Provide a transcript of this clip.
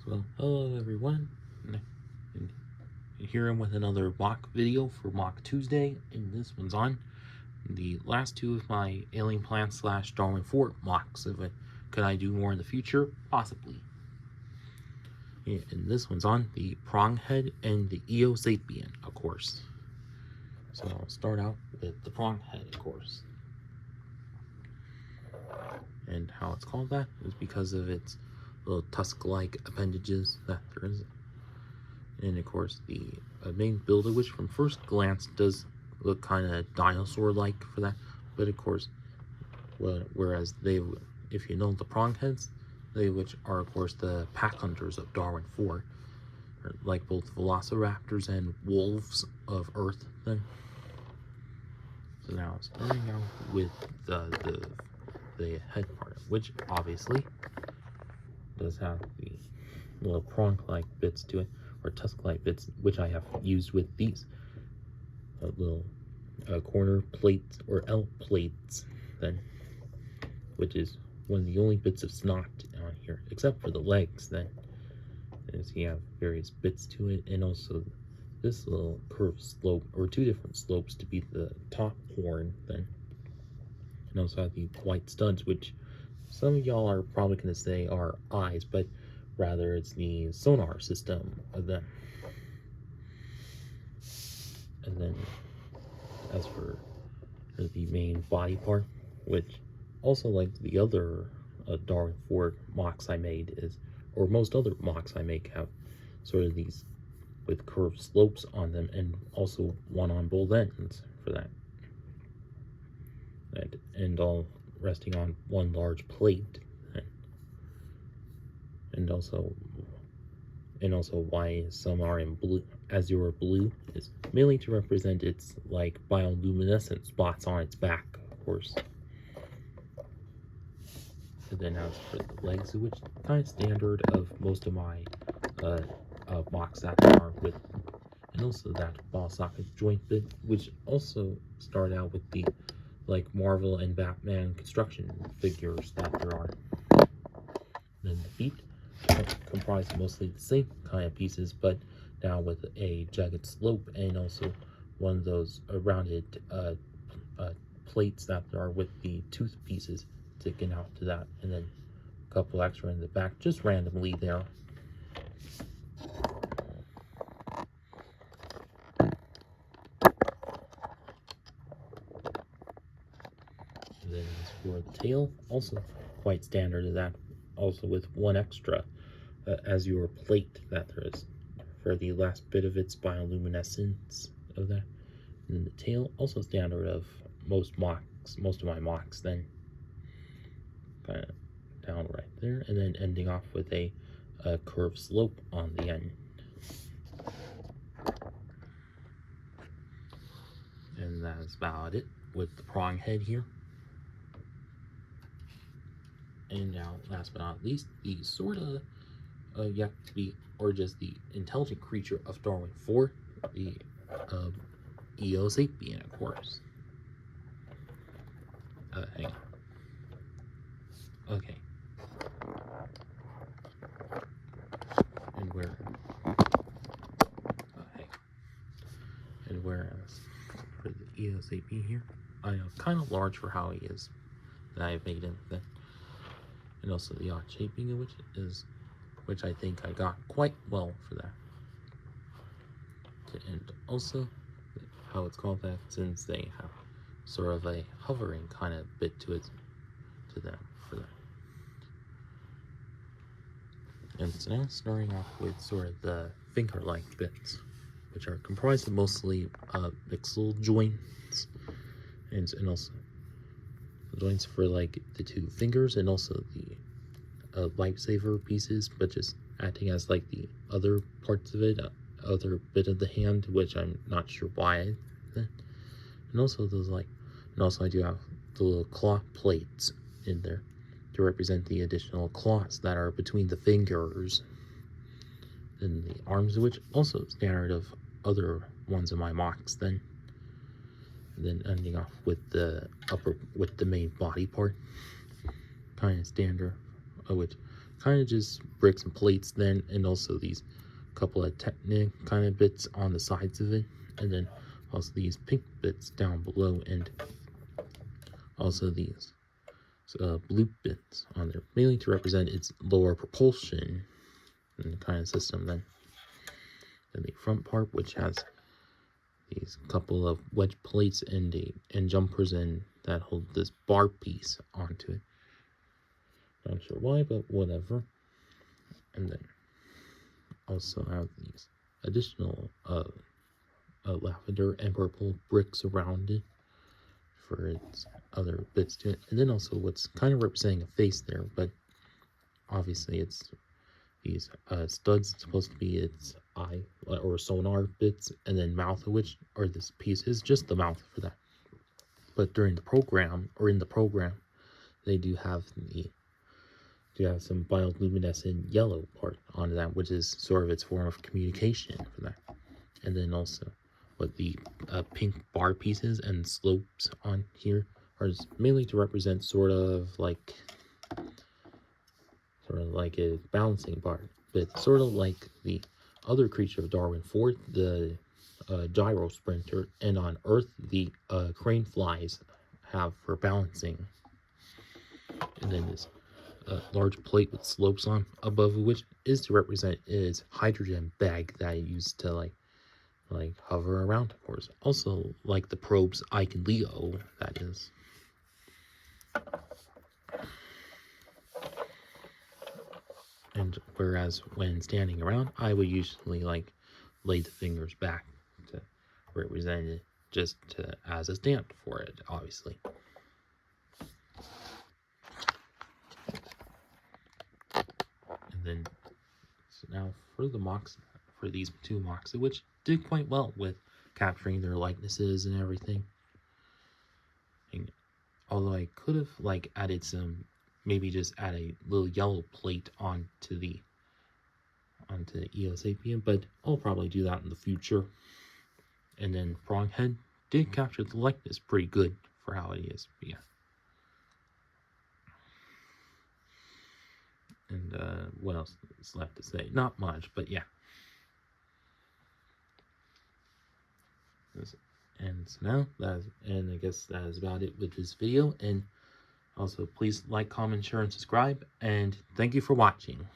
Well, hello everyone, and here I'm with another mock video for Mock Tuesday, and this one's on the last two of my Alien Plant / Darwin 4 mocks. Could I do more in the future? Possibly. Yeah, and this one's on the Pronghead and the Eosapian, of course. So I'll start out with the Pronghead, of course. And how it's called that is because of its little tusk-like appendages that there is. And of course, the main builder, which from first glance does look kind of dinosaur-like for that, but of course, whereas they, if you know the prongheads, they which are of course the pack hunters of Darwin 4, like both velociraptors and wolves of Earth. Then, so now starting out with the head part, which obviously does have the little prong-like bits to it, or tusk-like bits, which I have used with these little corner plates or L plates, then, which is one of the only bits of snot on here, except for the legs. Then, as you have various bits to it, and also this little curved slope, or two different slopes to be the top horn. Then, and also have the white studs, which some of y'all are probably going to say are eyes, but rather it's the sonar system of them. And then as for the main body part, which also like the other Darwin 4 mocks I made is, or most other mocks I make have sort of these with curved slopes on them, and also one on both ends for that. And all resting on one large plate. And also why some are in blue, azure blue, is mainly to represent its like bioluminescent spots on its back, of course. And then as for the legs, which kind of standard of most of my mocks that are with, and also that ball socket joint bit, which also start out with the like Marvel and Batman construction figures that there are. Then the feet comprise mostly the same kind of pieces, but now with a jagged slope, and also one of those rounded plates that are with the tooth pieces sticking out to that, and then a couple extra in the back just randomly there. And then as for the tail, also quite standard of that, also with one extra azure plate that there is for the last bit of its bioluminescence of that. And then the tail, also standard of most of my mocks, then kind of down right there, and then ending off with a curved slope on the end. And that's about it with the prong head here. And now, last but not least, the sort of yet to be, or just the intelligent creature of Darwin 4, the Eosapian, of course. Hang on. Okay. And where? And whereas for the Eosapian here, I know kind of large for how he is that I've made him. And also the odd shaping of which I think I got quite well for that. And also how it's called that, since they have sort of a hovering kind of bit to it, to them for that. And so now starting off with sort of the finger-like bits, which are comprised of mostly pixel joints, and also joints for like the two fingers, and also the lifesaver pieces, but just acting as like the other parts of it, other bit of the hand, which I'm not sure why. And also I do have the little claw plates in there to represent the additional claws that are between the fingers, and the arms, which also standard of other ones of my mocks. Then ending off with the main body part, kind of standard which kind of just bricks and plates then, and also these couple of technic kind of bits on the sides of it, and then also these pink bits down below, and also these blue bits on there, mainly to represent its lower propulsion and kind of system then. And the front part, which has these couple of wedge plates and jumpers and that hold this bar piece onto it. Not sure why, but whatever. And then also have these additional lavender and purple bricks around it for its other bits to it. And then also what's kind of representing a face there, but obviously it's these studs supposed to be its eye or sonar bits, and then mouth, of which, or this piece is just the mouth for that. But during the program, or in the program, they do have some bioluminescent yellow part on that, which is sort of its form of communication for that. And then also what the pink bar pieces and slopes on here are mainly to represent sort of like a balancing bar, but sort of like the other creature of Darwin for the gyro sprinter, and on Earth the crane flies have for balancing. And then this large plate with slopes on above, which is to represent its hydrogen bag that it used to like hover around, of course. Also like the probe's Ike and Leo, that is. And whereas when standing around, I would usually like lay the fingers back to represent it, just as a stamp for it, obviously. And then so now for the mocks, for these two mocks, which did quite well with capturing their likenesses and everything. And although I could have like added some, maybe just add a little yellow plate onto the Eosapian, but I'll probably do that in the future. And then Pronghead did capture the likeness pretty good for how it is, but yeah. And what else is left to say? Not much, but yeah. And so now, I guess that is about it with this video. And also, please like, comment, share, and subscribe. And thank you for watching.